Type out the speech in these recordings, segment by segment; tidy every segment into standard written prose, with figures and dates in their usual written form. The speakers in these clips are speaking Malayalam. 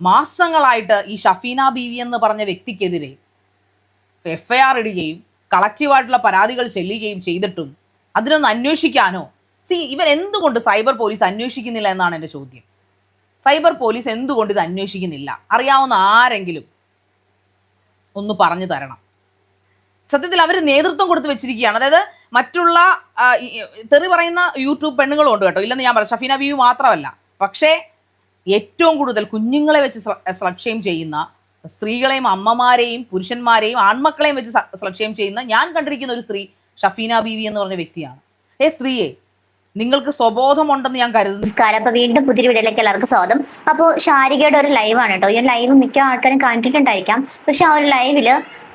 മാസങ്ങളായിട്ട് ഈ ഷഫീന ബീവി എന്ന് പറഞ്ഞ വ്യക്തിക്കെതിരെ FIR ഇടുകയും കളക്റ്റീവായിട്ടുള്ള പരാതികൾ ചെല്ലുകയും ചെയ്തിട്ടും അതിനൊന്ന് അന്വേഷിക്കാനോ ഇവൻ എന്തുകൊണ്ട് സൈബർ പോലീസ് അന്വേഷിക്കുന്നില്ല എന്നാണ് എൻ്റെ ചോദ്യം. സൈബർ പോലീസ് എന്തുകൊണ്ട് ഇത് അന്വേഷിക്കുന്നില്ല? അറിയാവുന്ന ആരെങ്കിലും ഒന്ന് പറഞ്ഞു തരണം. സത്യത്തിൽ അവർ നേതൃത്വം കൊടുത്ത് വെച്ചിരിക്കുകയാണ്. അതായത് മറ്റുള്ള തെറി പറയുന്ന യൂട്യൂബ് പെണ്ണുങ്ങളും ഉണ്ട് കേട്ടോ, ഇല്ലെന്ന് ഞാൻ പറയാം. ഷഫീന ബീവി മാത്രമല്ല, പക്ഷേ ഏറ്റവും കൂടുതൽ കുഞ്ഞുങ്ങളെ വെച്ച് സ്ലട്ട് ഷെയിം ചെയ്യുന്ന, സ്ത്രീകളെയും അമ്മമാരെയും പുരുഷന്മാരെയും ആൺമക്കളെയും വെച്ച് സ്ലട്ട് ഷെയിം ചെയ്യുന്ന ഞാൻ കണ്ടിരിക്കുന്ന ഒരു സ്ത്രീ ഷഫീന ബീവി എന്ന് പറഞ്ഞ വ്യക്തിയാണ്. സ്ത്രീയെ, നിങ്ങൾക്ക് സ്വബോധമുണ്ടെന്ന് ഞാൻ കരുതുന്നു. നമസ്കാരം. അപ്പൊ വീണ്ടും പുതിയൊരു വീഡിയോയിലേക്ക് എല്ലാവർക്കും സ്വാഗതം. അപ്പോൾ ഷാരികയുടെ ഒരു ലൈവാണ് കേട്ടോ. ഈ ലൈവ് മിക്ക ആൾക്കാരും കണ്ടിട്ടുണ്ടായിരിക്കാം. പക്ഷെ ആ ഒരു ലൈവില്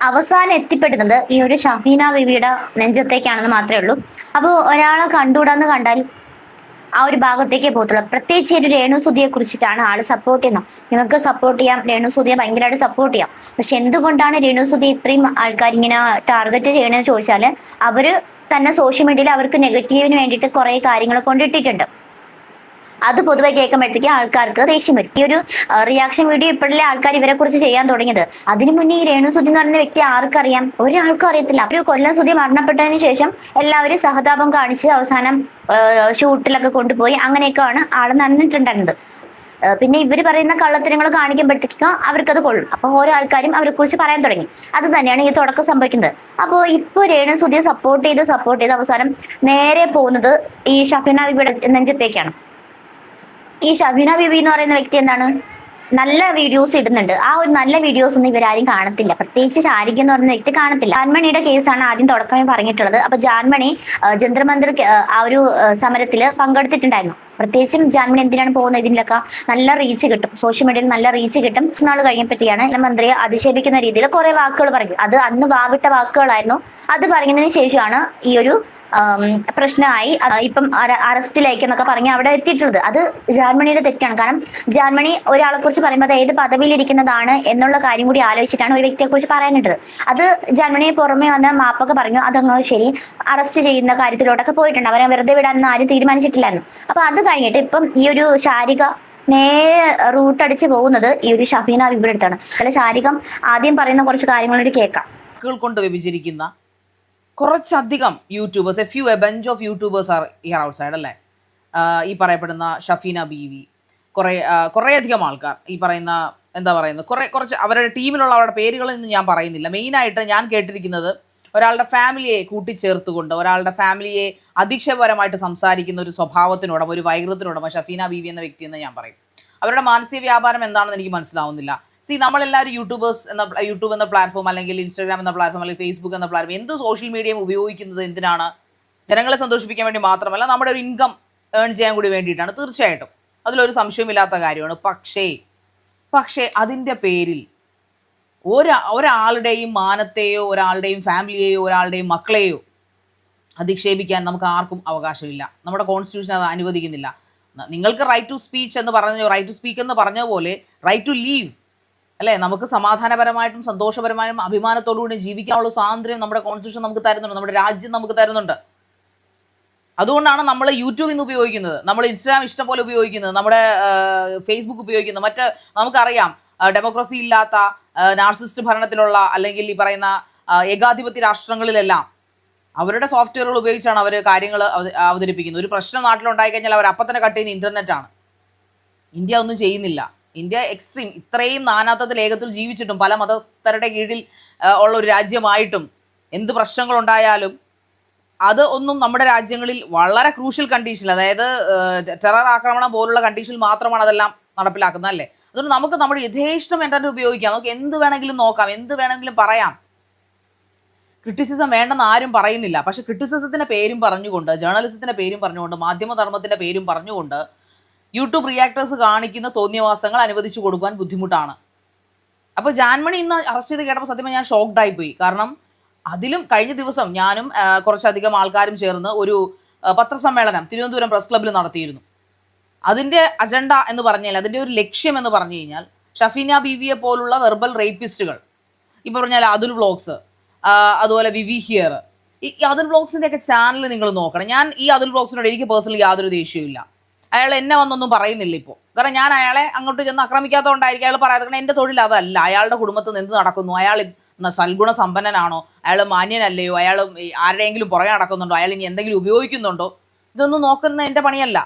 അവസാനം എത്തിപ്പെടുന്നത് ഈ ഒരു ഷഫീന ബീവിയുടെ നെഞ്ചത്തേക്കാണെന്ന് മാത്രമേ ഉള്ളൂ. അപ്പോൾ ഒരാളെ കണ്ടുകൂടാന്ന് കണ്ടാൽ ആ ഒരു ഭാഗത്തേക്കേ പോകത്തുള്ളൂ. പ്രത്യേകിച്ച് ഒരു രേണുസുധിയെ കുറിച്ചിട്ടാണ് ആള് സപ്പോർട്ട് ചെയ്യുന്നത്. നിങ്ങൾക്ക് സപ്പോർട്ട് ചെയ്യാം, രേണുസുധിയെ ഭയങ്കരമായിട്ട് സപ്പോർട്ട് ചെയ്യാം. പക്ഷെ എന്തുകൊണ്ടാണ് രേണുസുധി ഇത്രയും ആൾക്കാർ ഇങ്ങനെ ടാർഗറ്റ് ചെയ്യണമെന്ന് ചോദിച്ചാൽ അവര് തന്നെ സോഷ്യൽ മീഡിയയിൽ അവർക്ക് നെഗറ്റീവിന് വേണ്ടിയിട്ട് കുറെ കാര്യങ്ങൾ കൊണ്ടിട്ടിട്ടുണ്ട്. അത് പൊതുവെ കേൾക്കുമ്പോഴത്തേക്ക് ആൾക്കാർക്ക് ദേഷ്യം വരും. ഈ ഒരു റിയാക്ഷൻ വീഡിയോ ഇപ്പോഴല്ലേ ആൾക്കാർ ഇവരെ കുറിച്ച് ചെയ്യാൻ തുടങ്ങിയത്. അതിനു മുന്നേ ഈ രേണുസുധി എന്ന് പറയുന്ന വ്യക്തി ആർക്കറിയാം? ഒരാൾക്കും അറിയത്തില്ല. ഒരു കൊല്ലം സുധി മരണപ്പെട്ടതിന് ശേഷം എല്ലാവരും സഹതാപം കാണിച്ച് അവസാനം ഷൂട്ടിലൊക്കെ കൊണ്ടുപോയി അങ്ങനെയൊക്കെയാണ് ആള് നടന്നിട്ടുണ്ടായിരുന്നത്. പിന്നെ ഇവർ പറയുന്ന കള്ളത്തരങ്ങൾ കാണിക്കുമ്പോഴത്തേക്ക് അവർക്കത് കൊള്ളും. അപ്പോൾ ഓരോ ആൾക്കാരും അവരെ കുറിച്ച് പറയാൻ തുടങ്ങി. അത് തന്നെയാണ് ഈ തുടക്കം സംഭവിക്കുന്നത്. അപ്പോൾ ഇപ്പോൾ രേണുസുധിയെ സപ്പോർട്ട് ചെയ്ത് അവസാനം നേരെ പോകുന്നത് ഈ ഷഫീന ബീവിയുടെ നെഞ്ചത്തേക്കാണ്. ഈ ഷഫീന ബീവി എന്ന് പറയുന്ന വ്യക്തി എന്താണ്, നല്ല വീഡിയോസ് ഇടുന്നുണ്ട്. ആ ഒരു നല്ല വീഡിയോസ് ഒന്നും ഇവരാരും കാണത്തില്ല. പ്രത്യേകിച്ച് ഷാരിക എന്ന് പറയുന്ന വ്യക്തി കാണത്തില്ല. ജാൻമണിയുടെ കേസാണ് ആദ്യം തുടക്കമേ പറഞ്ഞിട്ടുള്ളത്. അപ്പൊ ജാൻമണി ജന്തർ മന്ദിർ ആ ഒരു സമരത്തിൽ പങ്കെടുത്തിട്ടുണ്ടായിരുന്നു. പ്രത്യേകിച്ചും ജാൻമണി എന്തിനാണ് പോകുന്നത്, ഇതിലൊക്കെ നല്ല റീച്ച് കിട്ടും, സോഷ്യൽ മീഡിയയിൽ നല്ല റീച്ച് കിട്ടും. നാൾ കഴിഞ്ഞപ്പോഴത്തേക്കാണ് മന്ത്രിയെ അധിക്ഷേപിക്കുന്ന രീതിയിൽ കുറെ വാക്കുകൾ പറയും. അത് അന്ന് വാവിട്ട വാക്കുകളായിരുന്നു. അത് പറയുന്നതിന് ശേഷമാണ് ഈ ഒരു പ്രശ്നമായി ഇപ്പം അറസ്റ്റിലേക്ക് എന്നൊക്കെ പറഞ്ഞ് അവിടെ എത്തിയിട്ടുള്ളത്. അത് ജാൻമണിയുടെ തെറ്റാണ്. കാരണം ജാൻമണി ഒരാളെ കുറിച്ച് പറയുമ്പോൾ അത് ഏത് പദവിയിൽ ഇരിക്കുന്നതാണ് എന്നുള്ള കാര്യം കൂടി ആലോചിച്ചിട്ടാണ് ഒരു വ്യക്തിയെ കുറിച്ച് പറയാനിട്ടത്. അത് ജാൻമണിയെ പുറമെ വന്ന് മാപ്പൊക്കെ പറഞ്ഞു. അതങ്ങ് ശരി, അറസ്റ്റ് ചെയ്യുന്ന കാര്യത്തിലോട്ടൊക്കെ പോയിട്ടുണ്ട്. അവരെ വെറുതെ വിടാനൊന്നും ആരും തീരുമാനിച്ചിട്ടില്ലായിരുന്നു. അപ്പൊ അത് കഴിഞ്ഞിട്ട് ഇപ്പം ഈ ഒരു ഷാരിക നേരെ റൂട്ട് അടിച്ച് പോകുന്നത് ഈ ഒരു ഷഫീന ബീവിയുടെ അടുത്താണ്. അല്ല, ഷാരികം ആദ്യം പറയുന്ന കുറച്ച് കാര്യങ്ങളോട് കേൾക്കാം. കൊണ്ട് വ്യഭിചരിക്കുന്ന കുറച്ചധികം YouTubers, a bunch of YouTubers are here outside അല്ലേ. ഈ പറയപ്പെടുന്ന ഷഫീന ബീവി, കുറേയധികം ആൾക്കാർ, ഈ പറയുന്ന എന്താ പറയുന്നത്, കുറച്ച് അവരുടെ ടീമിലുള്ള അവരുടെ പേരുകളൊന്നും ഞാൻ പറയുന്നില്ല. മെയിനായിട്ട് ഞാൻ കേട്ടിരിക്കുന്നത് ഒരാളുടെ ഫാമിലിയെ കൂട്ടിച്ചേർത്തുകൊണ്ട് ഒരാളുടെ ഫാമിലിയെ അധിക്ഷേപകരമായിട്ട് സംസാരിക്കുന്ന ഒരു സ്വഭാവത്തിനോടം, ഒരു വൈകൃതത്തിനോടം ഷഫീന ബീവി എന്ന വ്യക്തി എന്ന് ഞാൻ പറയും. അവരുടെ മാനസിക വ്യാപാരം എന്താണെന്ന് എനിക്ക് മനസ്സിലാവുന്നില്ല. നമ്മളെല്ലാവരും യൂട്യൂബ് എന്ന പ്ലാറ്റ്ഫോം, അല്ലെങ്കിൽ ഇൻസ്റ്റാഗ്രാം എന്ന പ്ലാറ്റ്ഫോം, അല്ലെങ്കിൽ ഫേസ്ബുക്ക് എന്ന പ്ലാറ്റ്ഫോം, എന്ത് സോഷ്യൽ മീഡിയയും ഉപയോഗിക്കുന്നത് എന്തിനാണ്? ജനങ്ങളെ സന്തോഷിപ്പിക്കാൻ വേണ്ടി മാത്രമല്ല, നമ്മുടെ ഒരു ഇൻകം ഏൺ ചെയ്യാൻ കൂടി വേണ്ടിയിട്ടാണ്. തീർച്ചയായിട്ടും അതിലൊരു സംശയമില്ലാത്ത കാര്യമാണ്. പക്ഷേ അതിൻ്റെ പേരിൽ ഒരാളുടെയും മാനത്തെയോ ഒരാളുടെയും ഫാമിലിയെയോ ഒരാളുടെയും മക്കളെയോ അധിക്ഷേപിക്കാൻ നമുക്ക് ആർക്കും അവകാശമില്ല. നമ്മുടെ കോൺസ്റ്റിറ്റ്യൂഷൻ അത് അനുവദിക്കുന്നില്ല. നിങ്ങൾക്ക് റൈറ്റ് ടു സ്പീക്ക് എന്ന് പറഞ്ഞ പോലെ റൈറ്റ് ടു ലീവ് അല്ലേ, നമുക്ക് സമാധാനപരമായിട്ടും സന്തോഷപരമായും അഭിമാനത്തോടുകൂടി ജീവിക്കാനുള്ള സ്വാതന്ത്ര്യം നമ്മുടെ കോൺസ്റ്റിറ്റ്യൂഷൻ നമുക്ക് തരുന്നുണ്ട്, നമ്മുടെ രാജ്യം നമുക്ക് തരുന്നുണ്ട്. അതുകൊണ്ടാണ് നമ്മൾ യൂട്യൂബിൽ നിന്ന് ഉപയോഗിക്കുന്നത്, നമ്മൾ ഇൻസ്റ്റാഗ്രാം ഇഷ്ടം പോലെ ഉപയോഗിക്കുന്നത്, നമ്മുടെ ഫേസ്ബുക്ക് ഉപയോഗിക്കുന്നത്. നമുക്കറിയാം, ഡെമോക്രസി ഇല്ലാത്ത നാർസിസ്റ്റ് ഭരണത്തിലുള്ള അല്ലെങ്കിൽ ഈ പറയുന്ന ഏകാധിപത്യ രാഷ്ട്രങ്ങളിലെല്ലാം അവരുടെ സോഫ്റ്റ്വെയറുകൾ ഉപയോഗിച്ചാണ് അവർ കാര്യങ്ങൾ അവതരിപ്പിക്കുന്നത്. ഒരു പ്രശ്നം നാട്ടിലുണ്ടായി കഴിഞ്ഞാൽ അവർ അപ്പം തന്നെ കട്ട് ചെയ്യുന്ന ഇൻ്റർനെറ്റാണ്. ഇന്ത്യ ഒന്നും ചെയ്യുന്നില്ല. ഇന്ത്യ എക്സ്ട്രീം, ഇത്രയും നാനാത്വത്തിൽ ഏകത്തിൽ ജീവിച്ചിട്ടും പല മതസ്ഥരുടെ കീഴിൽ ഉള്ള ഒരു രാജ്യമായിട്ടും എന്ത് പ്രശ്നങ്ങളുണ്ടായാലും അത് ഒന്നും നമ്മുടെ രാജ്യങ്ങളിൽ വളരെ ക്രൂഷ്യൽ കണ്ടീഷനിൽ, അതായത് ടെറർ ആക്രമണം പോലുള്ള കണ്ടീഷനിൽ മാത്രമാണ് അതെല്ലാം നടപ്പിലാക്കുന്നത് അല്ലേ. അതുകൊണ്ട് നമുക്ക് നമ്മുടെ യഥേഷ്ടം ഇൻ്റർനെറ്റ് ഉപയോഗിക്കാം, നമുക്ക് എന്ത് വേണമെങ്കിലും നോക്കാം, എന്ത് വേണമെങ്കിലും പറയാം. ക്രിറ്റിസിസം വേണ്ടെന്ന് ആരും പറയുന്നില്ല. പക്ഷെ ക്രിറ്റിസിസത്തിൻ്റെ പേരും പറഞ്ഞുകൊണ്ട്, ജേർണലിസത്തിൻ്റെ പേരും പറഞ്ഞുകൊണ്ട്, മാധ്യമധർമ്മത്തിൻ്റെ പേരും പറഞ്ഞുകൊണ്ട് യൂട്യൂബ് റിയാക്ടേഴ്സ് കാണിക്കുന്ന തോന്നിയവാസങ്ങൾ അനുവദിച്ചു കൊടുക്കാൻ ബുദ്ധിമുട്ടാണ്. അപ്പോൾ ജാൻമണി ഇന്ന് അറസ്റ്റ് ചെയ്ത് കേട്ടപ്പോൾ സത്യം ഞാൻ ഷോക്ക്ഡായി പോയി. കാരണം അതിലും കഴിഞ്ഞ ദിവസം ഞാനും കുറച്ചധികം ആൾക്കാരും ചേർന്ന് ഒരു പത്രസമ്മേളനം തിരുവനന്തപുരം പ്രസ് ക്ലബ്ബിൽ നടത്തിയിരുന്നു. അതിൻ്റെ അജണ്ട എന്ന് പറഞ്ഞാൽ, അതിൻ്റെ ഒരു ലക്ഷ്യം എന്ന് പറഞ്ഞു കഴിഞ്ഞാൽ, ഷഫീന ബീവിയെ പോലുള്ള വെർബൽ റേപ്പിസ്റ്റുകൾ, ഇപ്പോൾ പറഞ്ഞാൽ അതുൽ വ്ളോഗ്സ്, അതുപോലെ വിവി ഹിയർ, ഈ അതുൽ വ്ളോഗ്സിൻ്റെ ഒക്കെ ചാനൽ നിങ്ങൾ നോക്കണം. ഞാൻ ഈ അതുൽ വ്ളോഗ്സിനോട് എനിക്ക് പേഴ്സണലി യാതൊരു ദേഷ്യമില്ല. അയാൾ എന്നെ വന്നൊന്നും പറയുന്നില്ല ഇപ്പോൾ. കാരണം ഞാൻ അയാളെ അങ്ങോട്ട് ചെന്ന് ആക്രമിക്കാത്തതുകൊണ്ടായിരിക്കും അയാൾ പറയാതെ. കാരണം എൻ്റെ തൊഴിൽ അതല്ല. അയാളുടെ കുടുംബത്തിൽ നിന്ന് എന്ത് നടക്കുന്നു, അയാൾ സൽഗുണ സമ്പന്നനാണോ, അയാൾ മാന്യനല്ലയോ, അയാൾ ആരുടെയെങ്കിലും പുറകെ നടക്കുന്നുണ്ടോ, അയാൾ ഇനി എന്തെങ്കിലും ഉപയോഗിക്കുന്നുണ്ടോ, ഇതൊന്നും നോക്കുന്ന എൻ്റെ പണിയല്ല.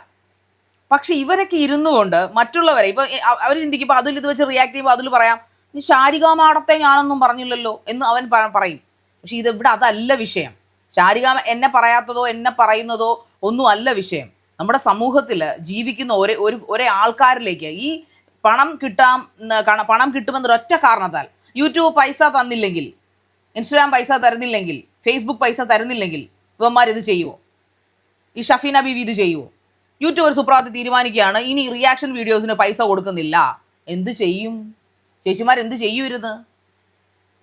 പക്ഷെ ഇവരൊക്കെ ഇരുന്നു കൊണ്ട് മറ്റുള്ളവരെ ഇപ്പൊ അവർ ചിന്തിക്കും, ഇപ്പൊ അതിൽ ഇത് വെച്ച് റിയാക്ട് ചെയ്യുമ്പോൾ അതിൽ പറയാം ഈ ശാരിക മാഡത്തെ ഞാനൊന്നും പറഞ്ഞില്ലല്ലോ എന്ന് അവൻ പറയും. പക്ഷെ ഇതിവിടെ അതല്ല വിഷയം. ശാരിക എന്നെ പറയാത്തതോ എന്നെ പറയുന്നതോ ഒന്നും അല്ല വിഷയം. നമ്മുടെ സമൂഹത്തിൽ ജീവിക്കുന്ന ഒരേ ആൾക്കാരിലേക്ക് ഈ പണം കിട്ടുമെന്നൊരൊറ്റ കാരണത്താൽ യൂട്യൂബ് പൈസ തന്നില്ലെങ്കിൽ, ഇൻസ്റ്റാഗ്രാം പൈസ തരുന്നില്ലെങ്കിൽ, ഫേസ്ബുക്ക് പൈസ തരുന്നില്ലെങ്കിൽ ഇവന്മാരിത് ചെയ്യുമോ? ഈ ഷഫീന ബീവി ഇത് ചെയ്യുമോ? യൂട്യൂബ് ഒരു സുപ്രഭാതത്തിൽ തീരുമാനിക്കുകയാണ് ഇനി റിയാക്ഷൻ വീഡിയോസിന് പൈസ കൊടുക്കുന്നില്ല. എന്ത് ചെയ്യും ചേച്ചിമാർ, എന്ത് ചെയ്യുമായിരുന്നു?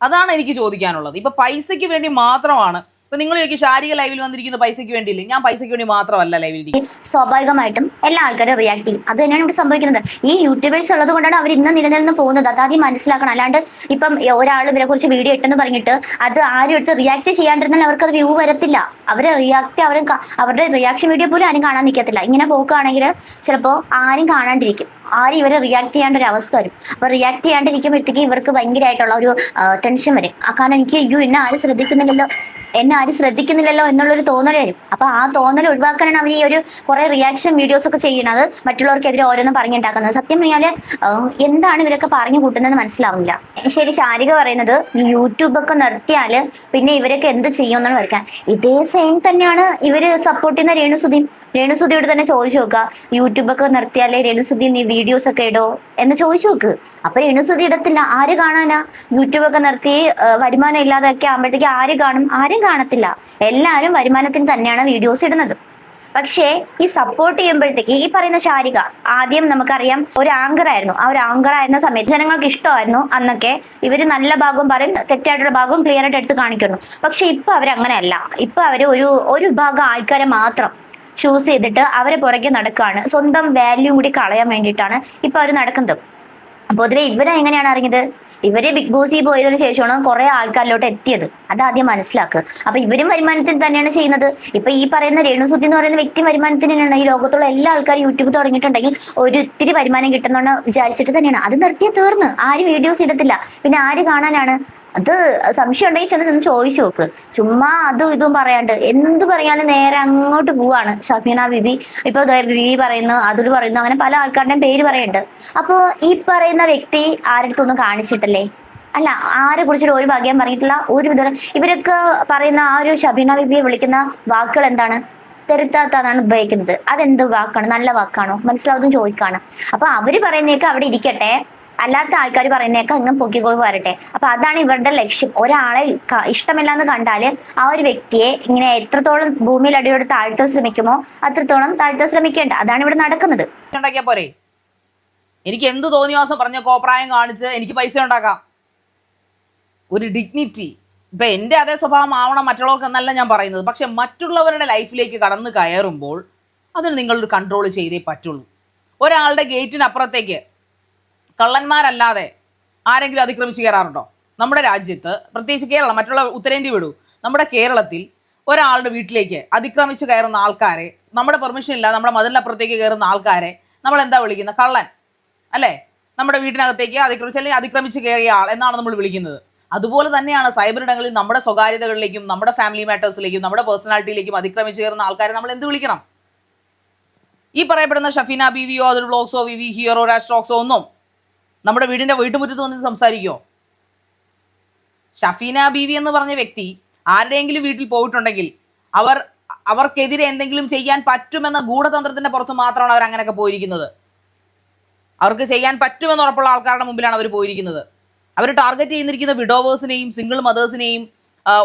അതാണ് എനിക്ക് ചോദിക്കാനുള്ളത്. ഇപ്പൊ പൈസയ്ക്ക് വേണ്ടി മാത്രമാണ്. ഇപ്പൊ നിങ്ങൾ ചോദിക്കും ശാരിക ലൈവിൽ വന്നിരിക്കുന്ന പൈസയ്ക്ക് വേണ്ടിയില്ലേ? ഞാൻ പൈസയ്ക്ക് വേണ്ടി മാത്രമല്ല ലൈവിൽ ഇരിക്കുന്നത്. സ്വാഭാവികമായിട്ടും എല്ലാ ആൾക്കാരും റിയാക്ട് ചെയ്യും. അത് തന്നെയാണ് ഇവിടെ സംഭവിക്കുന്നത്. ഈ യൂട്യൂബേഴ്സ് ഉള്ളത് കൊണ്ടാണ് അവർ ഇന്ന് നിലനിന്ന് പോകുന്നത്. അതാദ്യം മനസ്സിലാക്കണം. അല്ലാണ്ട് ഇപ്പം ഒരാൾ ഇവരെ കുറിച്ച് വീഡിയോ ഇട്ടെന്ന് പറഞ്ഞിട്ട് അത് ആരും എടുത്ത് റിയാക്ട് ചെയ്യാണ്ടിരുന്നാൽ അവർക്ക് അത് വ്യൂ വരത്തില്ല. അവരുടെ റിയാക്ഷൻ വീഡിയോ പോലും ആരും കാണാൻ നിൽക്കത്തില്ല. ഇങ്ങനെ പോക്കുകയാണെങ്കിൽ ചിലപ്പോൾ ആരും കാണാണ്ടിരിക്കും. ആരും ഇവരെ റിയാക്ട് ചെയ്യാണ്ട ഒരു അവസ്ഥ വരും. അപ്പൊ റിയാക്ട് ചെയ്യാണ്ടിരിക്കുമ്പോഴത്തേക്ക് ഇവർക്ക് ഭയങ്കരമായിട്ടുള്ള ഒരു ടെൻഷൻ വരും. കാരണം എനിക്ക് എന്നെ ആരും ശ്രദ്ധിക്കുന്നില്ലല്ലോ എന്നുള്ളൊരു തോന്നൽ വരും. അപ്പൊ ആ തോന്നൽ ഒഴിവാക്കാനാണ് അവർ ഈ ഒരു കുറെ റിയാക്ഷൻ വീഡിയോസ് ഒക്കെ ചെയ്യുന്നത്, മറ്റുള്ളവർക്കെതിരെ ഓരോന്നും പറഞ്ഞുണ്ടാക്കുന്നത്. സത്യം പറഞ്ഞാല് എന്താണ് ഇവരൊക്കെ പറഞ്ഞു കൂട്ടുന്നത് മനസ്സിലാവില്ല. ശരി, ശാരിക പറയുന്നത് ഈ യൂട്യൂബൊക്കെ നിർത്തിയാല് പിന്നെ ഇവരൊക്കെ എന്ത് ചെയ്യുമെന്നാണ് വരയ്ക്കാൻ. ഇതേ സെയിം തന്നെയാണ് ഇവര് സപ്പോർട്ട് ചെയ്യുന്ന രേണുസുതിയോട് തന്നെ ചോദിച്ചു നോക്കുക. യൂട്യൂബൊക്കെ നിർത്തിയാലേ രേണുസുതി നീ വീഡിയോസ് ഒക്കെ ഇടോ എന്ന് ചോദിച്ചു നോക്ക്. അപ്പൊ രേണുസുതി ഇടത്തില്ല. ആര് കാണാനാ? യൂട്യൂബൊക്കെ നിർത്തി വരുമാനം ഇല്ലാതൊക്കെ ആകുമ്പോഴത്തേക്ക് ആര് കാണും? ആരും കാണത്തില്ല. എല്ലാവരും വരുമാനത്തിന് തന്നെയാണ് വീഡിയോസ് ഇടുന്നത്. പക്ഷേ ഈ സപ്പോർട്ട് ചെയ്യുമ്പോഴത്തേക്ക് ഈ പറയുന്ന ശാരിക ആദ്യം നമുക്കറിയാം ഒരു ആങ്കർ ആയിരുന്നു. ആ ഒരു ആങ്കർ ആയിരുന്ന സമയത്ത് ജനങ്ങൾക്ക് ഇഷ്ടമായിരുന്നു. അന്നൊക്കെ ഇവര് നല്ല ഭാഗവും പറയും, തെറ്റായിട്ടുള്ള ഭാഗവും ക്ലിയർ ആയിട്ട് എടുത്ത് കാണിക്കുന്നു. പക്ഷെ ഇപ്പൊ അവരങ്ങനെയല്ല. ഇപ്പൊ അവര് ഒരു വിഭാഗം ആൾക്കാരെ മാത്രം ചൂസ് ചെയ്തിട്ട് അവരെ പുറകെ നടക്കുകയാണ്. സ്വന്തം വാല്യൂ കൂടി കളയാൻ വേണ്ടിയിട്ടാണ് ഇപ്പൊ അവർ നടക്കുന്നത്. പൊതുവെ ഇവരെ എങ്ങനെയാണ് അറിഞ്ഞത്? ഇവര് ബിഗ് ബോസിൽ പോയതിനു ശേഷമാണ് കുറെ ആൾക്കാരിലോട്ട് എത്തിയത്. അതാദ്യം മനസ്സിലാക്കുക. അപ്പൊ ഇവരും വരുമാനത്തിന് തന്നെയാണ് ചെയ്യുന്നത്. ഇപ്പൊ ഈ പറയുന്ന രേണുസുതി എന്ന് പറയുന്ന വ്യക്തി വരുമാനത്തിന് തന്നെയാണ്. ഈ ലോകത്തുള്ള എല്ലാ ആൾക്കാരും യൂട്യൂബ് തുടങ്ങിയിട്ടുണ്ടെങ്കിൽ ഒരു ഇത്തിരി വരുമാനം കിട്ടുന്ന വിചാരിച്ചിട്ട് തന്നെയാണ്. അത് നിർത്തിയാൽ തീർന്ന്. ആരും വീഡിയോസ് ഇടത്തില്ല. പിന്നെ ആര് കാണാനാണ്? അത് സംശയം ഉണ്ടെങ്കിൽ ചെന്ന് ചോദിച്ചു നോക്ക്. ചുമ്മാ അതും ഇതും പറയാണ്ട് എന്ത് പറയാനും നേരെ അങ്ങോട്ട് പോവാണ് ഷഫീന ബീബി. ഇപ്പൊ ബീബി പറയുന്നു, അതുൽ പറയുന്നു, അങ്ങനെ പല ആൾക്കാരുടെയും പേര് പറയുന്നുണ്ട്. അപ്പൊ ഈ പറയുന്ന വ്യക്തി ആരടുത്തൊന്നും കാണിച്ചിട്ടല്ലേ? അല്ല, ആരെ കുറിച്ചിട്ട് ഒരു ഭാഗ്യം പറഞ്ഞിട്ടില്ല. ഒരു വിധം ഇവരൊക്കെ പറയുന്ന ആ ഒരു ഷഫീന ബീബിയെ വിളിക്കുന്ന വാക്കുകൾ എന്താണ്? തെരുത്താത്താണ് ഉപയോഗിക്കുന്നത്. അതെന്ത് വാക്കാണ്? നല്ല വാക്കാണോ? മനസ്സിലാവതും ചോദിക്കാണ്. അപ്പൊ അവര് പറയുന്നേക്ക് അവിടെ ഇരിക്കട്ടെ, അല്ലാത്ത ആൾക്കാർ പറയുന്നേക്കെ അങ്ങ് പൊക്കിക്കോൾ വരട്ടെ. അപ്പൊ അതാണ് ഇവരുടെ ലക്ഷ്യം. ഒരാളെ ഇഷ്ടമില്ലാന്ന് കണ്ടാല് ആ ഒരു വ്യക്തിയെ ഇങ്ങനെ എത്രത്തോളം ഭൂമിയിൽ അടിയോട് താഴ്ത്താൻ ശ്രമിക്കുമോ അത്രത്തോളം താഴ്ത്താൻ ശ്രമിക്കേണ്ട. അതാണ് ഇവിടെ നടക്കുന്നത്. പോരെ, എനിക്ക് എന്ത് തോന്നിവാസം പറഞ്ഞ കോപ്രായം കാണിച്ച് എനിക്ക് പൈസ ഉണ്ടാക്കാം. ഒരു ഡിഗ്നിറ്റി. ഇപ്പൊ എൻ്റെ അതേ സ്വഭാവം ആവണം മറ്റുള്ളവർക്ക് എന്നല്ല ഞാൻ പറയുന്നത്. പക്ഷെ മറ്റുള്ളവരുടെ ലൈഫിലേക്ക് കടന്നു കയറുമ്പോൾ അതിന് നിങ്ങളൊരു കൺട്രോൾ ചെയ്തേ പറ്റുള്ളൂ. ഒരാളുടെ ഗേറ്റിനപ്പുറത്തേക്ക് കള്ളന്മാരല്ലാതെ ആരെങ്കിലും അതിക്രമിച്ച് കയറാറുണ്ടോ? നമ്മുടെ രാജ്യത്ത്, പ്രത്യേകിച്ച് കേരളം, മറ്റുള്ള ഉത്തരേന്ത്യ വിടൂ, നമ്മുടെ കേരളത്തിൽ ഒരാളുടെ വീട്ടിലേക്ക് അതിക്രമിച്ച് കയറുന്ന ആൾക്കാരെ, നമ്മുടെ പെർമിഷൻ ഇല്ലാതെ നമ്മുടെ മതിലിനപ്പുറത്തേക്ക് കയറുന്ന ആൾക്കാരെ നമ്മൾ എന്താ വിളിക്കുന്നത്? കള്ളൻ അല്ലേ? നമ്മുടെ വീട്ടിനകത്തേക്ക് അതിക്രമിച്ച് കയറിയ ആൾ എന്നാണ് നമ്മൾ വിളിക്കുന്നത്. അതുപോലെ തന്നെയാണ് സൈബർ ഇടങ്ങളിൽ നമ്മുടെ സ്വകാര്യതകളിലേക്കും നമ്മുടെ ഫാമിലി മാറ്റേഴ്സിലേക്കും നമ്മുടെ പേഴ്സണാലിറ്റിയിലേക്കും അതിക്രമിച്ച് കയറുന്ന ആൾക്കാരെ നമ്മൾ എന്ത് വിളിക്കണം? ഈ പറയപ്പെടുന്ന ഷഫീന ബീവിയോ അതൊരു വ്ളോഗ്സോ വിവി ഹിയറോ രാജ് ടോക്സോ ഒന്നും നമ്മുടെ വീട്ടുമുറ്റത്ത് വന്ന് സംസാരിക്കുമോ? ഷഫീന ബീവി എന്ന് പറഞ്ഞ വ്യക്തി ആരുടെയെങ്കിലും വീട്ടിൽ പോയിട്ടുണ്ടെങ്കിൽ അവർക്കെതിരെ എന്തെങ്കിലും ചെയ്യാൻ പറ്റുമെന്ന ഗൂഢതന്ത്രത്തിന്റെ പുറത്ത് മാത്രമാണ് അവർ അങ്ങനെയൊക്കെ പോയിരിക്കുന്നത്. അവർക്ക് ചെയ്യാൻ പറ്റുമെന്ന് ഉറപ്പുള്ള ആൾക്കാരുടെ മുമ്പിലാണ് അവർ പോയിരിക്കുന്നത്. അവർ ടാർഗറ്റ് ചെയ്തിരിക്കുന്ന വിഡോവേഴ്സിനെയും സിംഗിൾ മദേഴ്സിനെയും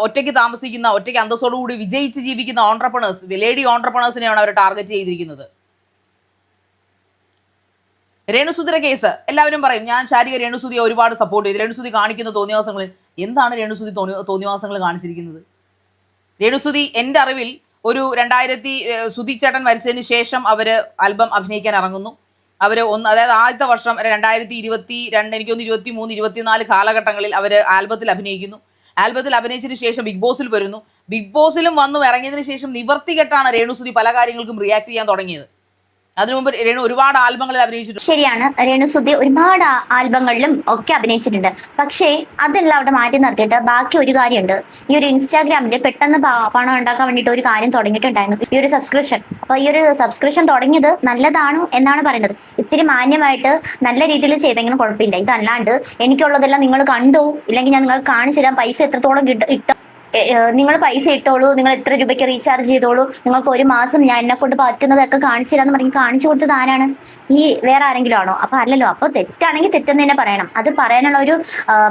ഒറ്റയ്ക്ക് താമസിക്കുന്ന, ഒറ്റയ്ക്ക് അന്തസ്സോടുകൂടി വിജയിച്ച് ജീവിക്കുന്ന ഓൺട്രപ്രണേഴ്സ്, ലേഡി ഓൺട്രപ്രണേഴ്സിനെയാണ് അവർ ടാർഗറ്റ് ചെയ്തിരിക്കുന്നത്. രേണുസുതിയുടെ കേസ് എല്ലാവരും പറയും ഞാൻ ശാരിക രേണുസുതിയെ ഒരുപാട് സപ്പോർട്ട് ചെയ്തു. രേണുസുതി കാണിക്കുന്ന തോന്നിവാസങ്ങളിൽ എന്താണ് രേണുസുതി തോന്നിവാസങ്ങൾ കാണിച്ചിരിക്കുന്നത്? രേണുസുതി എൻ്റെ അറിവിൽ ഒരു 2000 സുധി ചേട്ടൻ മരിച്ചതിന് ശേഷം അവർ ആൽബം അഭിനയിക്കാൻ ഇറങ്ങുന്നു. അതായത് ആദ്യത്തെ വർഷം 2022, എനിക്കൊന്ന് 23, 24 കാലഘട്ടങ്ങളിൽ അവർ ആൽബത്തിൽ അഭിനയിക്കുന്നു. ആൽബത്തിൽ അഭിനയിച്ചതിന് ശേഷം ബിഗ് ബോസിൽ വരുന്നു. ബിഗ് ബോസിലും വന്നു ഇറങ്ങിയതിന് ശേഷം നിവർത്തികെട്ടാണ് രേണുസുതി പല കാര്യങ്ങൾക്കും റിയാക്ട് ചെയ്യാൻ തുടങ്ങിയത്. അതിനു മുമ്പ് രേണു ഒരുപാട് ആൽബങ്ങളിൽ അഭിനയിച്ചിട്ടുണ്ട്. ശരിയാണ്, രേണുസുതി ഒരുപാട് ആൽബങ്ങളിലും ഒക്കെ അഭിനയിച്ചിട്ടുണ്ട്. പക്ഷേ അതെല്ലാം അവിടെ മാറ്റി നിർത്തിയിട്ട് ബാക്കി ഒരു കാര്യമുണ്ട്. ഈ ഒരു ഇൻസ്റ്റാഗ്രാമിൽ പെട്ടെന്ന് പണം ഉണ്ടാക്കാൻ വേണ്ടിയിട്ട് ഒരു കാര്യം തുടങ്ങിയിട്ടുണ്ടായിരുന്നു, ഈ ഒരു സബ്സ്ക്രിപ്ഷൻ. അപ്പൊ ഈ ഒരു സബ്സ്ക്രിപ്ഷൻ തുടങ്ങിയത് നല്ലതാണ് എന്നാണ് പറയുന്നത്. ഇത്തിരി മാന്യമായിട്ട് നല്ല രീതിയിൽ ചെയ്തെങ്കിലും കുഴപ്പമില്ല. ഇതല്ലാണ്ട് എനിക്കുള്ളതെല്ലാം നിങ്ങൾ കണ്ടു, ഇല്ലെങ്കിൽ ഞാൻ നിങ്ങൾക്ക് കാണിച്ചു തരാം, പൈസ എത്രത്തോളം ഇട്ട നിങ്ങൾ പൈസ ഇട്ടോളൂ, നിങ്ങൾ എത്ര രൂപയ്ക്ക് റീചാർജ് ചെയ്തോളൂ, നിങ്ങൾക്ക് ഒരു മാസം ഞാൻ എന്നെ കൊണ്ട് പറ്റുന്നതൊക്കെ കാണിച്ചു തരാന്ന് പറഞ്ഞ് കാണിച്ചു കൊടുത്തത് ആരാണ്? ഈ വേറെ ആരെങ്കിലും ആണോ? അപ്പൊ അല്ലല്ലോ. അപ്പൊ തെറ്റാണെങ്കിൽ തെറ്റെന്ന് തന്നെ പറയണം. അത് പറയാനുള്ള ഒരു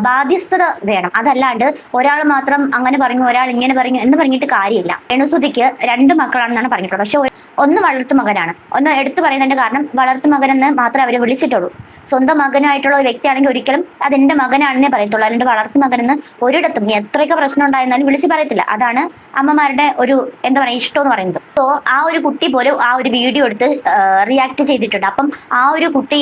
ബാധ്യസ്ഥത വേണം. അതല്ലാണ്ട് ഒരാൾ മാത്രം അങ്ങനെ പറഞ്ഞു, ഒരാൾ ഇങ്ങനെ പറഞ്ഞു എന്ന് പറഞ്ഞിട്ട് കാര്യമില്ല. രേണുസുതിക്ക് 2 മക്കളാണെന്നാണ് പറഞ്ഞിട്ടുള്ളത്. പക്ഷെ ഒന്ന് വളർത്തു മകനാണ്. ഒന്ന് എടുത്തു പറയുന്നതിന്റെ കാരണം വളർത്തു മകനെന്ന് മാത്രമേ അവരെ വിളിച്ചിട്ടുള്ളൂ. സ്വന്തം മകനായിട്ടുള്ള ഒരു വ്യക്തിയാണെങ്കിൽ ഒരിക്കലും അതെന്റെ മകനാണെന്നേ പറയത്തുള്ളൂ. അല്ലാണ്ട് വളർത്തു മകനെന്ന് ഒരിടത്തും എത്രയൊക്കെ പ്രശ്നം ഉണ്ടായിരുന്നാലും വിളിച്ച് പറയത്തില്ല. അതാണ് അമ്മമാരുടെ ഒരു എന്താ പറയുക ഇഷ്ടം എന്ന് പറയുന്നത്. സോ ആ ഒരു കുട്ടി പോലും ആ ഒരു വീഡിയോ എടുത്ത് റിയാക്ട് ചെയ്തിട്ടുണ്ട്. അപ്പം ആ ഒരു കുട്ടി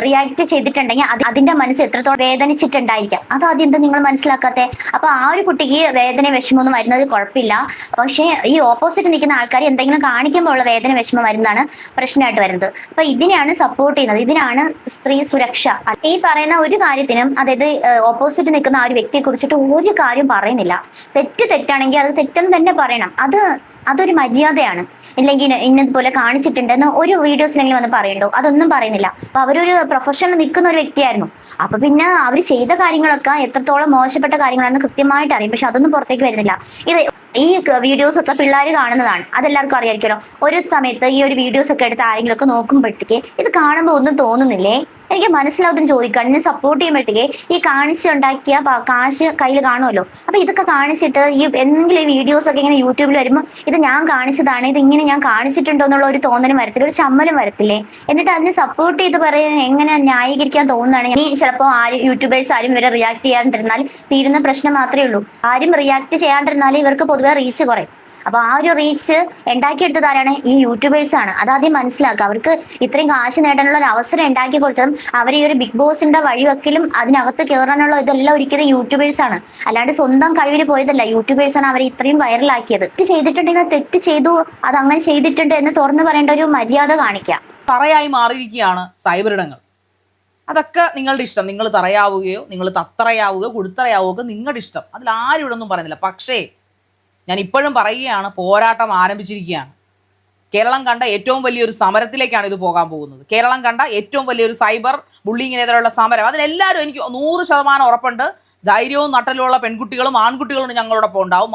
റിയാക്ട് ചെയ്തിട്ടുണ്ടെങ്കിൽ അതിന്റെ മനസ്സ് എത്രത്തോളം വേദനിച്ചിട്ടുണ്ടായിരിക്കാം. അതാദ്യം എന്താ നിങ്ങൾ മനസ്സിലാക്കാത്തെ? അപ്പൊ ആ ഒരു കുട്ടിക്ക് വേദന വിഷമമൊന്നും വരുന്നത് കുഴപ്പമില്ല. പക്ഷേ ഈ ഓപ്പോസിറ്റ് നിൽക്കുന്ന ആൾക്കാർ എന്തെങ്കിലും കാണിക്കുമ്പോൾ ഉള്ള വേദന വിഷമം വരുന്നതാണ് പ്രശ്നമായിട്ട് വരുന്നത്. അപ്പൊ ഇതിനെയാണ് സപ്പോർട്ട് ചെയ്യുന്നത്. ഇതിനാണ് സ്ത്രീ സുരക്ഷ. ഈ പറയുന്ന ഒരു കാര്യത്തിനും, അതായത് ഓപ്പോസിറ്റ് നിൽക്കുന്ന ആ ഒരു വ്യക്തിയെ കുറിച്ചിട്ട് ഒരു കാര്യം പറയുന്നില്ല. തെറ്റാണെങ്കിൽ അത് തെറ്റെന്ന് തന്നെ പറയണം. അതൊരു മര്യാദയാണ്. ഇല്ലെങ്കിൽ ഇന്നതുപോലെ കാണിച്ചിട്ടുണ്ടെന്ന് ഒരു വീഡിയോസിലെങ്കിലും വന്ന് പറയണ്ടോ? അതൊന്നും പറയുന്നില്ല. അപ്പൊ അവരൊരു പ്രൊഫഷനിൽ നിൽക്കുന്ന ഒരു വ്യക്തിയായിരുന്നു. അപ്പൊ പിന്നെ അവർ ചെയ്ത കാര്യങ്ങളൊക്കെ എത്രത്തോളം മോശപ്പെട്ട കാര്യങ്ങളാണെന്ന് കൃത്യമായിട്ട് അറിയും. പക്ഷെ അതൊന്നും പുറത്തേക്ക് വരുന്നില്ല. ഈ വീഡിയോസ് ഒക്കെ പിള്ളേർ കാണുന്നതാണ്, അതെല്ലാവർക്കും അറിയായിരിക്കുമല്ലോ. ഒരു സമയത്ത് ഈ ഒരു വീഡിയോസ് ഒക്കെ എടുത്ത് ആരെങ്കിലും ഒക്കെ നോക്കുമ്പോഴത്തേക്ക് ഇത് കാണുമ്പോൾ ഒന്നും തോന്നുന്നില്ലേ? എനിക്ക് മനസ്സിലാവുന്ന ചോദിക്കാൻ എന്നെ സപ്പോർട്ട് ചെയ്യുമ്പോഴത്തേക്ക് ഈ കാണിച്ചുണ്ടാക്കിയ കാശ് കയ്യിൽ കാണുമല്ലോ. അപ്പൊ ഇതൊക്കെ കാണിച്ചിട്ട് ഈ എന്തെങ്കിലും ഈ വീഡിയോസ് ഒക്കെ ഇങ്ങനെ യൂട്യൂബിൽ വരുമ്പോൾ ഇത് ഞാൻ കാണിച്ചതാണ്, ഇത് ഇങ്ങനെ ഞാൻ കാണിച്ചിട്ടുണ്ടോ എന്നുള്ള ഒരു തോന്നലും വരത്തില്ല, ഒരു ചമ്മലും വരത്തില്ലേ? എന്നിട്ട് അതിനെ സപ്പോർട്ട് ചെയ്ത് പറയാൻ എങ്ങനെ ന്യായീകരിക്കാൻ തോന്നുന്നതാണ്. ഈ ചിലപ്പോൾ യൂട്യൂബേഴ്സ് ആരും ഇവരെ റിയാക്ട് ചെയ്യാണ്ടിരുന്നാൽ തീരുന്ന പ്രശ്നം മാത്രമേ ഉള്ളൂ. ആരും റിയാക്ട് ചെയ്യാണ്ടിരുന്നാൽ ഇവർക്ക് പൊതുവെ റീച്ച് കുറയും. അപ്പൊ ആ ഒരു റീച്ച് ഉണ്ടാക്കിയെടുത്തത് ആരാണ്? ഈ യൂട്യൂബേഴ്സ് ആണ്. അതാദ്യം മനസ്സിലാക്കുക. അവർക്ക് ഇത്രയും കാശ് നേടാനുള്ള ഒരു അവസരം ഉണ്ടാക്കി കൊടുത്തതും അവർ ഈ ഒരു ബിഗ് ബോസിന്റെ വഴിവെക്കലും അതിനകത്ത് കയറാനുള്ള ഇതെല്ലാം ഒരിക്കലും യൂട്യൂബേഴ്സ് ആണ്. അല്ലാണ്ട് സ്വന്തം കഴിവിൽ പോയതല്ല. യൂട്യൂബേഴ്സ് ആണ് അവരെ ഇത്രയും വൈറലാക്കിയത്. തെറ്റ് ചെയ്തിട്ടുണ്ടെങ്കിൽ തെറ്റ് ചെയ്തു, അത് അങ്ങനെ ചെയ്തിട്ടുണ്ട് എന്ന് തുറന്നു പറയേണ്ട ഒരു മര്യാദ കാണിക്കുക. തറയായി മാറിയിരിക്കുകയാണ് സൈബർ ഇടങ്ങൾ. അതൊക്കെ നിങ്ങളുടെ ഇഷ്ടം. നിങ്ങൾ തറയാവുകയോ നിങ്ങൾ തത്തറയാവുകയോ കൊടുത്തറയാവുകയോ നിങ്ങളുടെ ഇഷ്ടം. അതിൽ ആരും ഇവിടെ ഒന്നും പറയുന്നില്ല. പക്ഷേ ഞാൻ ഇപ്പോഴും പറയുകയാണ്, പോരാട്ടം ആരംഭിച്ചിരിക്കുകയാണ്. കേരളം കണ്ട ഏറ്റവും വലിയൊരു സമരത്തിലേക്കാണ് ഇത് പോകാൻ പോകുന്നത്. കേരളം കണ്ട ഏറ്റവും വലിയൊരു സൈബർ ബുള്ളിങ്ങിനെതിരെയുള്ള സമരം. അതിനെല്ലാവരും എനിക്ക് 100% ഉറപ്പുണ്ട്. ധൈര്യവും നട്ടലുള്ള പെൺകുട്ടികളും ആൺകുട്ടികളും ഞങ്ങളോടൊപ്പം ഉണ്ടാവും.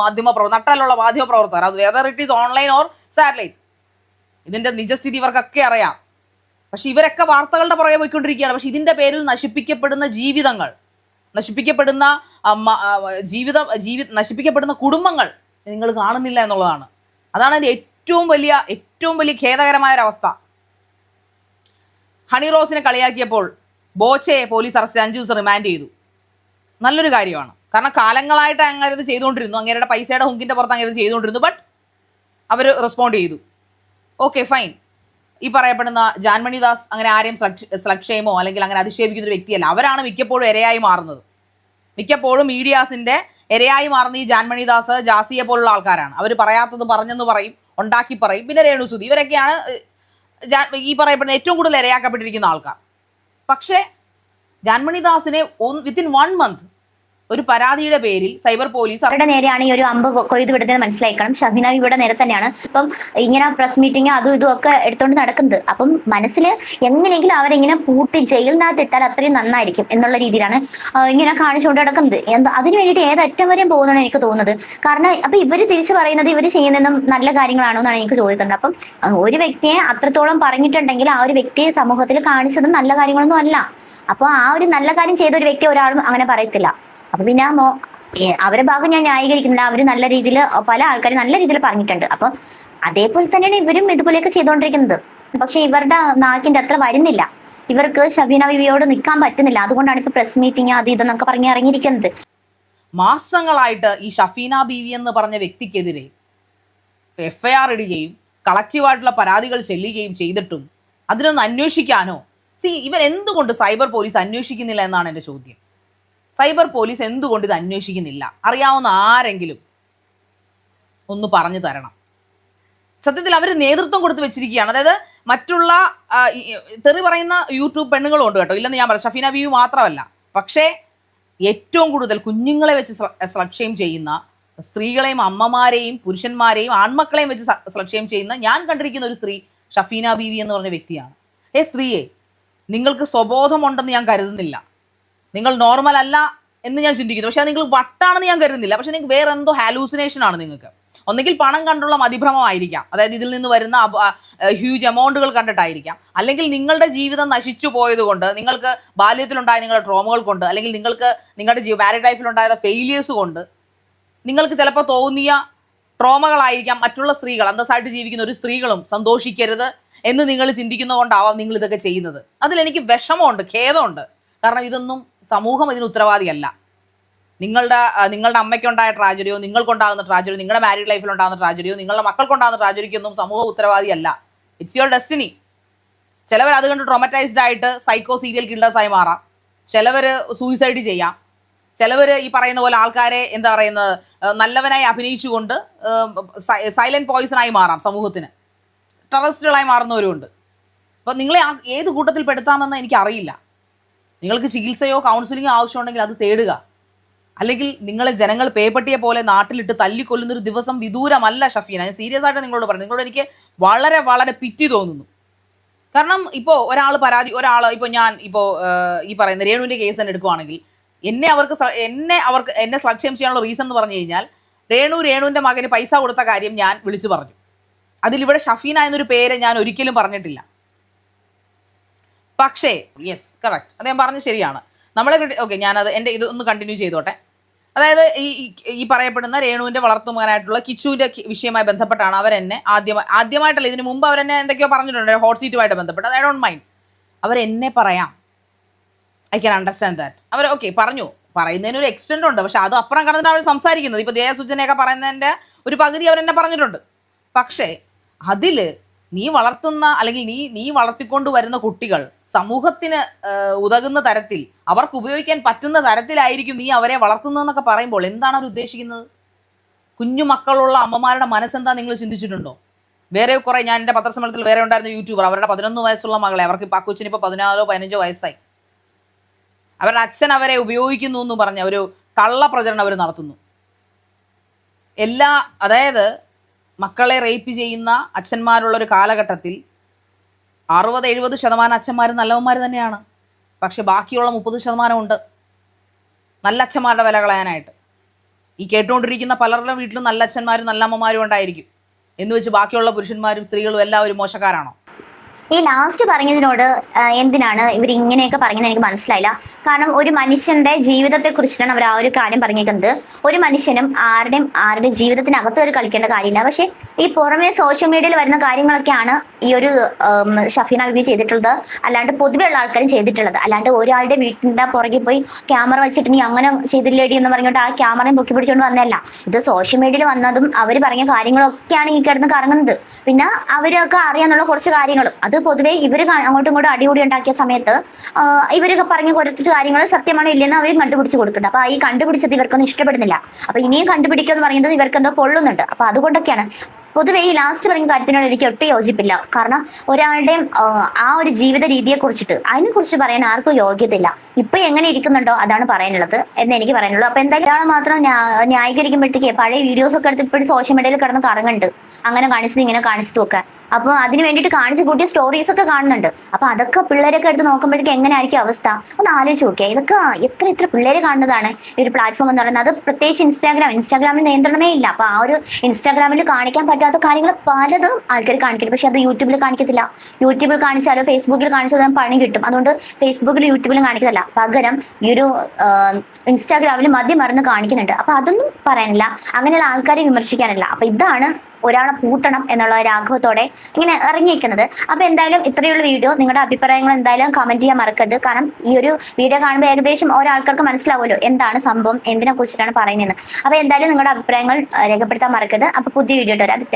നട്ടലുള്ള മാധ്യമ പ്രവർത്തകർ, അത് whether it is online or satellite. ഇതിൻ്റെ നിജസ്ഥിതി ഇവർക്കൊക്കെ അറിയാം. പക്ഷെ ഇവരൊക്കെ വാർത്തകളുടെ പുറകെ പോയിക്കൊണ്ടിരിക്കുകയാണ്. പക്ഷെ ഇതിൻ്റെ പേരിൽ നശിപ്പിക്കപ്പെടുന്ന ജീവിതങ്ങൾ, നശിപ്പിക്കപ്പെടുന്ന നശിപ്പിക്കപ്പെടുന്ന കുടുംബങ്ങൾ നിങ്ങൾ കാണുന്നില്ല എന്നുള്ളതാണ്. അതാണ് അതിൻ്റെ ഏറ്റവും വലിയ ഖേദകരമായ ഒരവസ്ഥ. ഹണി റോസിനെ കളിയാക്കിയപ്പോൾ ബോച്ചയെ പോലീസ് അറസ്റ്റ് 5 ദിവസം റിമാൻഡ് ചെയ്തു. നല്ലൊരു കാര്യമാണ്. കാരണം കാലങ്ങളായിട്ട് അങ്ങനെ ഇത് ചെയ്തുകൊണ്ടിരുന്നു. അങ്ങേരുടെ പൈസയുടെ ഹുങ്കിൻ്റെ പുറത്ത് അങ്ങനെ ഇത് ചെയ്തുകൊണ്ടിരുന്നു. ബട്ട് അവർ റെസ്പോണ്ട് ചെയ്തു. Okay, fine. ഈ പറയപ്പെടുന്ന ജാൻമണി ദാസ് അങ്ങനെ ആരെയും സ്ലഗ് ഷെയിമോ അല്ലെങ്കിൽ അങ്ങനെ അധിക്ഷേപിക്കുന്ന ഒരു വ്യക്തിയല്ല. അവരാണ് മിക്കപ്പോഴും ഇരയായി മാറുന്നത്. മിക്കപ്പോഴും മീഡിയാസിൻ്റെ ഇരയായി മാറുന്ന ഈ ജാൻമണി ദാസ്, ജാസിയെ പോലുള്ള ആൾക്കാരാണ്. അവർ പറയാത്തത് പറഞ്ഞെന്ന് പറയും, ഉണ്ടാക്കി പറയും. പിന്നെ രേണുസുതി, ഇവരൊക്കെയാണ് ഈ പറയപ്പെടുന്ന ഏറ്റവും കൂടുതൽ ഇരയാക്കപ്പെട്ടിരിക്കുന്ന ആൾക്കാർ. പക്ഷേ ജാൻമണി ദാസിനെ വിത്തിൻ 1 month ഒരു പരാതിയുടെ പേരിൽ സൈബർ പോലീസ് അവരുടെ നേരെയാണ് ഈ ഒരു അമ്പ് കൊയ്ത് വിടുന്നത് മനസ്സിലാക്കണം. ഷഫീന ഇവിടെ നേരെ തന്നെയാണ് ഇപ്പം ഇങ്ങനെ പ്രസ് മീറ്റിംഗ് അതും ഇതും ഒക്കെ എടുത്തുകൊണ്ട് നടക്കുന്നത്. അപ്പം മനസ്സിൽ എങ്ങനെയെങ്കിലും അവരെങ്ങനെ പൂട്ടി ജയിലിനകത്ത് ഇട്ടാൽ അത്രയും നന്നായിരിക്കും എന്നുള്ള രീതിയിലാണ് ഇങ്ങനെ കാണിച്ചുകൊണ്ട് നടക്കുന്നത്. അതിന് വേണ്ടിയിട്ട് ഏതറ്റം വരെയും പോകുന്നതാണ് എനിക്ക് തോന്നുന്നത്. കാരണം അപ്പൊ ഇവര് തിരിച്ചു പറയുന്നത് ഇവർ ചെയ്യുന്നതും നല്ല കാര്യങ്ങളാണോ എന്നാണ് എനിക്ക് ചോദിക്കുന്നത്. അപ്പം ഒരു വ്യക്തിയെ അത്രത്തോളം പറഞ്ഞിട്ടുണ്ടെങ്കിൽ ആ ഒരു വ്യക്തിയെ സമൂഹത്തിൽ കാണിച്ചതും നല്ല കാര്യങ്ങളൊന്നും അല്ല. അപ്പൊ ആ ഒരു നല്ല കാര്യം ചെയ്ത ഒരു വ്യക്തി ഒരാളും അങ്ങനെ പറയത്തില്ല. അപ്പൊ പിന്നെ അവരെ ഭാഗം ഞാൻ ന്യായീകരിക്കുന്നില്ല. അവര് നല്ല രീതിയിൽ പല ആൾക്കാരും നല്ല രീതിയിൽ പറഞ്ഞിട്ടുണ്ട്. അപ്പൊ അതേപോലെ തന്നെയാണ് ഇവരും ഇതുപോലെയൊക്കെ ചെയ്തുകൊണ്ടിരിക്കുന്നത്. പക്ഷെ ഇവരുടെ നാക്കിന്റെ അത്ര വരുന്നില്ല. ഇവർക്ക് ഷഫീന ബീവിയോട് നിൽക്കാൻ പറ്റുന്നില്ല. അതുകൊണ്ടാണ് ഇപ്പൊ പ്രസ് മീറ്റിംഗ് അത് ഇതെന്നൊക്കെ പറഞ്ഞ് ഇറങ്ങിയിരിക്കുന്നത്. മാസങ്ങളായിട്ട് ഈ ഷഫീന ബീവി എന്ന് പറഞ്ഞ വ്യക്തിക്കെതിരെ FIR ഇടുകയും കളക്റ്റീവായിട്ടുള്ള പരാതികൾ ചെല്ലുകയും ചെയ്തിട്ടും അതിനൊന്ന് അന്വേഷിക്കാനോ ഇവൻ എന്തുകൊണ്ട് സൈബർ പോലീസ് അന്വേഷിക്കുന്നില്ല എന്നാണ് എൻ്റെ ചോദ്യം. സൈബർ പോലീസ് എന്തുകൊണ്ട് ഇത് അന്വേഷിക്കുന്നില്ല? അറിയാവുന്ന ആരെങ്കിലും ഒന്ന് പറഞ്ഞു തരണം. സത്യത്തിൽ അവർ നേതൃത്വം കൊടുത്ത് വെച്ചിരിക്കുകയാണ്. അതായത് മറ്റുള്ള തെറി പറയുന്ന യൂട്യൂബ് പെണ്ണുങ്ങളും ഉണ്ട് കേട്ടോ, ഇല്ലെന്ന് ഞാൻ പറയാം. ഷഫീന ബീവി മാത്രമല്ല. പക്ഷേ ഏറ്റവും കൂടുതൽ കുഞ്ഞുങ്ങളെ വെച്ച് സ്ലട്ട് ഷെയിം ചെയ്യുന്ന, സ്ത്രീകളെയും അമ്മമാരെയും പുരുഷന്മാരെയും ആൺമക്കളെയും വെച്ച് സ്ലട്ട് ഷെയിം ചെയ്യുന്ന ഞാൻ കണ്ടിരിക്കുന്ന ഒരു സ്ത്രീ ഷഫീന ബീവി എന്ന് പറഞ്ഞ വ്യക്തിയാണ്. സ്ത്രീയെ, നിങ്ങൾക്ക് സ്വബോധമുണ്ടെന്ന് ഞാൻ കരുതുന്നില്ല, നിങ്ങൾ നോർമൽ അല്ല എന്ന് ഞാൻ ചിന്തിക്കുന്നു. പക്ഷേ നിങ്ങൾ വട്ടാണെന്ന് ഞാൻ കരുതുന്നില്ല. പക്ഷേ നിങ്ങൾക്ക് വേറെ എന്തോ ഹാലൂസിനേഷൻ ആണ്. നിങ്ങൾക്ക് ഒന്നെങ്കിൽ പണം കണ്ടുള്ള മതിഭ്രമമായിരിക്കാം, അതായത് ഇതിൽ നിന്ന് വരുന്ന ഹ്യൂജ് എമൗണ്ടുകൾ കണ്ടിട്ടായിരിക്കാം, അല്ലെങ്കിൽ നിങ്ങളുടെ ജീവിതം നശിച്ചു പോയത് കൊണ്ട്, നിങ്ങൾക്ക് ബാല്യത്തിലുണ്ടായ നിങ്ങളുടെ ട്രോമകൾ കൊണ്ട്, അല്ലെങ്കിൽ നിങ്ങൾക്ക് നിങ്ങളുടെ മാരീഡ് ലൈഫിലുണ്ടായ ഫെയിലിയേഴ്സ് കൊണ്ട് നിങ്ങൾക്ക് ചിലപ്പോൾ തോന്നിയ ട്രോമകളായിരിക്കാം. മറ്റുള്ള സ്ത്രീകൾ, അന്തസ്സായിട്ട് ജീവിക്കുന്ന ഒരു സ്ത്രീകളും സന്തോഷിക്കരുത് എന്ന് നിങ്ങൾ ചിന്തിക്കുന്നതുകൊണ്ടാവാം നിങ്ങൾ ഇതൊക്കെ ചെയ്യുന്നത്. അതിലെനിക്ക് വിഷമമുണ്ട്, ഖേദമുണ്ട്. കാരണം ഇതൊന്നും സമൂഹം ഇതിന് ഉത്തരവാദിയല്ല. നിങ്ങളുടെ അമ്മയ്ക്കുണ്ടായ ട്രാജഡിയോ, നിങ്ങൾക്കുണ്ടാകുന്ന ട്രാജഡിയോ, നിങ്ങളുടെ മാരീഡ് ലൈഫിലുണ്ടാകുന്ന ട്രാജഡിയോ, നിങ്ങളുടെ മക്കൾക്കുണ്ടാകുന്ന ട്രാജഡിക്കൊന്നും സമൂഹം ഉത്തരവാദിയല്ല. It's your destiny. ചിലവർ അത് കണ്ട് ട്രോമറ്റൈസ്ഡ് ആയിട്ട് സൈക്കോ സീരിയൽ കില്ലേഴ്സായി മാറാം, ചിലവർ സൂയിസൈഡ് ചെയ്യാം, ചിലവർ ഈ പറയുന്ന പോലെ ആൾക്കാരെ എന്താ പറയുന്നത് നല്ലവനായി അഭിനയിച്ചുകൊണ്ട് സൈലന്റ് പോയിസണായി മാറാം, സമൂഹത്തിന് ടെററിസ്റ്റുകളായി മാറുന്നവരുമുണ്ട്. അപ്പം നിങ്ങളെ ഏത് കൂട്ടത്തിൽ പെടുത്താമെന്ന് എനിക്കറിയില്ല. നിങ്ങൾക്ക് ചികിത്സയോ കൗൺസിലിങ്ങോ ആവശ്യമുണ്ടെങ്കിൽ അത് തേടുക. അല്ലെങ്കിൽ നിങ്ങളെ ജനങ്ങൾ പേപ്പട്ടിയെ പോലെ നാട്ടിലിട്ട് തല്ലിക്കൊല്ലുന്നൊരു ദിവസം വിദൂരമല്ല ഷഫീന. ഞാൻ സീരിയസ് ആയിട്ട് നിങ്ങളോട് പറഞ്ഞു. നിങ്ങളോട് എനിക്ക് വളരെ വളരെ പിറ്റി തോന്നുന്നു. കാരണം ഇപ്പോൾ ഇപ്പോൾ ഞാൻ ഈ പറയുന്ന രേണുവിൻ്റെ കേസ് തന്നെ എടുക്കുവാണെങ്കിൽ എന്നെ സ്ലട്ട് ഷെയിം ചെയ്യാനുള്ള റീസൺ എന്ന് പറഞ്ഞു കഴിഞ്ഞാൽ രേണുവിൻ്റെ മകന് പൈസ കൊടുത്ത കാര്യം ഞാൻ വിളിച്ചു പറഞ്ഞു. അതിലിവിടെ ഷഫീന എന്നൊരു പേര് ഞാൻ ഒരിക്കലും പറഞ്ഞിട്ടില്ല. പക്ഷേ യെസ്, കറക്റ്റ്, അത് ഞാൻ പറഞ്ഞത് ശരിയാണ്. ഓക്കെ, ഞാനത് ഇതൊന്ന് കണ്ടിന്യൂ ചെയ്തോട്ടെ. അതായത് ഈ പറയപ്പെടുന്ന രേണുവിൻ്റെ വളർത്തുമകനായിട്ടുള്ള കിച്ചുവിൻ്റെ വിഷയവുമായി ബന്ധപ്പെട്ടാണ് അവരെന്നെ ആദ്യമായിട്ടല്ല, ഇതിന് മുമ്പ് അവരെന്നെ എന്തൊക്കെയോ പറഞ്ഞിട്ടുണ്ട് ഹോട്ട് സീറ്റുമായിട്ട് ബന്ധപ്പെട്ട്. അത് ഐ ഡോണ്ട് മൈൻഡ്. അവരെന്നെ പറയാം, ഐ ക്യാൻ അണ്ടർസ്റ്റാൻഡ് ദാറ്റ്. അവർ പറയുന്നതിന് ഒരു എക്സ്റ്റെൻഡ് ഉണ്ട്. പക്ഷെ അത് അപ്പുറം കടന്നിട്ട് അവർ സംസാരിക്കുന്നത്. ഇപ്പോൾ ദേഹസുജനെയൊക്കെ പറയുന്നതിൻ്റെ ഒരു പകുതി അവരെന്നെ പറഞ്ഞിട്ടുണ്ട്. പക്ഷേ അതിൽ നീ വളർത്തുന്ന അല്ലെങ്കിൽ നീ വളർത്തിക്കൊണ്ട് വരുന്ന കുട്ടികൾ സമൂഹത്തിന് ഉതകുന്ന തരത്തിൽ, അവർക്ക് ഉപയോഗിക്കാൻ പറ്റുന്ന തരത്തിലായിരിക്കും നീ അവരെ വളർത്തുന്നതെന്നൊക്കെ പറയുമ്പോൾ എന്താണ് അവർ ഉദ്ദേശിക്കുന്നത്? കുഞ്ഞു മക്കളുള്ള അമ്മമാരുടെ മനസ്സെന്താ നിങ്ങൾ ചിന്തിച്ചിട്ടുണ്ടോ? വേറെ കുറേ, ഞാൻ എൻ്റെ പത്രസമ്മേളനത്തിൽ വേറെ ഉണ്ടായിരുന്ന യൂട്യൂബർ, അവരുടെ 11 വയസ്സുള്ള മകളെ, അവർക്ക് ആ കൊച്ചിനിപ്പോൾ 14-15 വയസ്സായി, അവരുടെ അച്ഛൻ അവരെ ഉപയോഗിക്കുന്നു എന്ന് പറഞ്ഞ ഒരു കള്ളപ്രചരണം അവർ നടത്തുന്നു. അതായത് മക്കളെ റേപ്പ് ചെയ്യുന്ന അച്ഛന്മാരുള്ളൊരു കാലഘട്ടത്തിൽ 60-70% അച്ഛന്മാർ നല്ലവന്മാർ തന്നെയാണ്. പക്ഷെ ബാക്കിയുള്ള 30% ഉണ്ട് നല്ല അച്ഛന്മാരുടെ വില കളയാനായിട്ട്. ഈ കേട്ടുകൊണ്ടിരിക്കുന്ന പലരുടെ വീട്ടിലും നല്ല അച്ഛന്മാരും നല്ല അമ്മമാരും ഉണ്ടായിരിക്കും എന്ന് വെച്ച് ബാക്കിയുള്ള പുരുഷന്മാരും സ്ത്രീകളും എല്ലാവരും മോശക്കാരാണോ? ഈ ലാസ്റ്റ് പറഞ്ഞതിനോട് എന്തിനാണ് ഇവർ ഇങ്ങനെയൊക്കെ പറയുന്നത് എനിക്ക് മനസ്സിലായില്ല. കാരണം ഒരു മനുഷ്യന്റെ ജീവിതത്തെ കുറിച്ചിട്ടാണ് അവർ ആ ഒരു കാര്യം പറഞ്ഞേക്കുന്നത്. ഒരു മനുഷ്യനും ആരുടെ ജീവിതത്തിനകത്ത് ഒരു കളിക്കേണ്ട കാര്യമില്ല. പക്ഷെ ഈ പുറമെ സോഷ്യൽ മീഡിയയിൽ വരുന്ന കാര്യങ്ങളൊക്കെയാണ് ഈ ഒരു ഷഫീന ബീവി ചെയ്തിട്ടുള്ളത്, അല്ലാണ്ട് പൊതുവെ ഉള്ള ആൾക്കാരും ചെയ്തിട്ടുള്ളത്. അല്ലാണ്ട് ഒരാളുടെ വീട്ടിൻ്റെ പുറകെ പോയി ക്യാമറ വെച്ചിട്ട് നീ അങ്ങനെ ചെയ്തില്ലേടി എന്ന് പറഞ്ഞിട്ട് ആ ക്യാമറയും പൊക്കി പിടിച്ചുകൊണ്ട് വന്നതല്ല. ഇത് സോഷ്യൽ മീഡിയയിൽ വന്നതും അവർ പറഞ്ഞ കാര്യങ്ങളൊക്കെയാണ് ഈ കിടന്ന് കറങ്ങുന്നത്. പിന്നെ അവരൊക്കെ അറിയാന്നുള്ള കുറച്ച് കാര്യങ്ങളും, അത് പൊതുവെ ഇവർ അങ്ങോട്ടും ഇങ്ങോട്ടും അടികൂടി ഉണ്ടാക്കിയ സമയത്ത് ഇവരൊക്കെ പറഞ്ഞ കുറച്ച് കാര്യങ്ങൾ സത്യമാണോ ഇല്ലെന്ന് അവർ കണ്ടുപിടിച്ച് കൊടുക്കുന്നുണ്ട്. അപ്പൊ ഈ കണ്ടുപിടിച്ചത് ഇവർക്കൊന്നും ഇഷ്ടപ്പെടുന്നില്ല. അപ്പൊ ഇനിയും കണ്ടുപിടിക്കുക എന്ന് പറയുന്നത് ഇവർക്ക് എന്തോ പൊള്ളുന്നുണ്ട്. അപ്പൊ അതുകൊണ്ടൊക്കെയാണ് പൊതുവെ ഈ ലാസ്റ്റ് പറഞ്ഞ കാര്യത്തിനോട് എനിക്ക് ഒട്ടും യോജിപ്പില്ല. കാരണം ഒരാളുടെയും ആ ഒരു ജീവിത രീതിയെ കുറിച്ചിട്ട് അതിനെക്കുറിച്ച് പറയാൻ ആർക്കും യോഗ്യതയില്ല. ഇപ്പൊ എങ്ങനെ ഇരിക്കുന്നുണ്ടോ അതാണ് പറയാനുള്ളത് എന്ന് എനിക്ക് പറയാനുള്ളൂ. അപ്പൊ എന്തായാലും ഒരാൾ മാത്രം ന്യായീകരിക്കുമ്പോഴത്തേക്ക് പഴയ വീഡിയോസ് ഒക്കെ എടുത്ത് ഇപ്പോഴും സോഷ്യൽ മീഡിയയിൽ കിടന്ന് കറങ്ങുന്നുണ്ട്, അങ്ങനെ കാണിച്ചത് ഇങ്ങനെ കാണിച്ചതും ഒക്കെ. അപ്പൊ അതിന് വേണ്ടിയിട്ട് കാണിച്ചു കൂട്ടിയ സ്റ്റോറീസ് ഒക്കെ കാണുന്നുണ്ട്. അപ്പൊ അതൊക്കെ പിള്ളേരൊക്കെ എടുത്ത് നോക്കുമ്പോഴത്തേക്ക് എങ്ങനെയായിരിക്കും അവസ്ഥ ഒന്ന് ആലോചിച്ച് നോക്കിയാൽ. ഇതൊക്കെ എത്ര പിള്ളേര് കാണുന്നതാണ് ഈ ഒരു പ്ലാറ്റ്ഫോം എന്ന് പറയുന്നത്. അത് പ്രത്യേകിച്ച് ഇൻസ്റ്റാഗ്രാമിൽ നിയന്ത്രണമേ ഇല്ല. അപ്പൊ ആ ഒരു ഇൻസ്റ്റാഗ്രാമിൽ കാണിക്കാൻ പറ്റാത്ത കാര്യങ്ങൾ പലതും ആൾക്കാർ കാണിക്കും. പക്ഷെ അത് യൂട്യൂബിൽ കാണിക്കത്തില്ല. യൂട്യൂബിൽ കാണിച്ചാലോ ഫേസ്ബുക്കിൽ കാണിച്ചാലോ പണി കിട്ടും. അതുകൊണ്ട് ഫേസ്ബുക്കിലും യൂട്യൂബിലും കാണിക്കത്തില്ല. പകരം ഈ ഒരു ഇൻസ്റ്റാഗ്രാമിൽ മറിഞ്ഞ് കാണിക്കുന്നുണ്ട്. അപ്പൊ അതൊന്നും പറയാനില്ല, അങ്ങനെയുള്ള ആൾക്കാരെ വിമർശിക്കാനില്ല. അപ്പൊ ഇതാണ് ഒരാളെ പൂട്ടണം എന്നുള്ള ഒരു ആഗ്രഹത്തോടെ ഇങ്ങനെ ഇറങ്ങിയിരിക്കുന്നത്. അപ്പൊ എന്തായാലും ഇത്രയുള്ള വീഡിയോ. നിങ്ങളുടെ അഭിപ്രായങ്ങൾ എന്തായാലും കമന്റ് ചെയ്യാൻ മറക്കരുത്. കാരണം ഈ ഒരു വീഡിയോ കാണുമ്പോൾ ഏകദേശം ഒരാൾക്കാർക്ക് മനസ്സിലാവുമല്ലോ എന്താണ് സംഭവം, എന്തിനെ കുറിച്ചിട്ടാണ് പറയുന്നത്. അപ്പൊ എന്തായാലും നിങ്ങളുടെ അഭിപ്രായങ്ങൾ രേഖപ്പെടുത്താൻ മറക്കരുത്. അപ്പൊ പുതിയ വീഡിയോ വരാം.